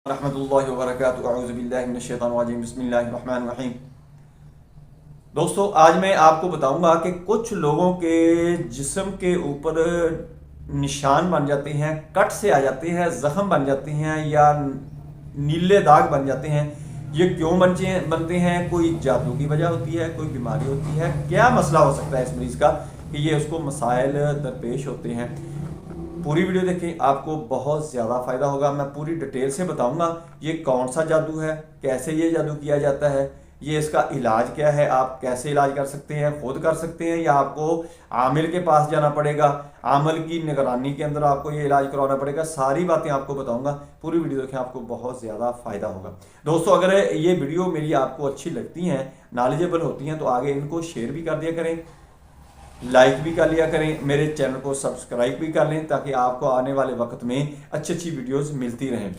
रहमतुल्लाहि व बरकातुहू अऊज़ु बिल्लाहि मिनश शैतानिर रजीम बिस्मिल्लाहिर रहमानिर रहीम। दोस्तों, आज मैं आपको बताऊंगा कि कुछ लोगों के जिस्म के ऊपर निशान बन जाते हैं, कट से आ जाते हैं, जख्म बन जाते हैं या नीले दाग बन जाते हैं। ये क्यों बनते हैं? कोई जादू की वजह होती है, कोई बीमारी होती है, क्या मसला हो सकता है इस मरीज का कि ये उसको मसाइल दरपेश होते हैं। पूरी वीडियो देखें, आपको बहुत ज़्यादा फ़ायदा होगा। मैं पूरी डिटेल से बताऊंगा ये कौन सा जादू है, कैसे ये जादू किया जाता है, ये इसका इलाज क्या है, आप कैसे इलाज कर सकते हैं, खुद कर सकते हैं या आपको आमिल के पास जाना पड़ेगा, आमिल की निगरानी के अंदर आपको ये इलाज करवाना पड़ेगा। सारी बातें आपको बताऊंगा। पूरी वीडियो देखें, आपको बहुत ज़्यादा फ़ायदा होगा। दोस्तों, अगर ये वीडियो मेरी आपको अच्छी लगती हैं, नॉलेजेबल होती हैं, तो आगे इनको शेयर भी कर दिया करें, लाइक भी कर लिया करें, मेरे चैनल को सब्सक्राइब भी कर लें ताकि आपको आने वाले वक्त में अच्छी अच्छी वीडियोस मिलती रहें।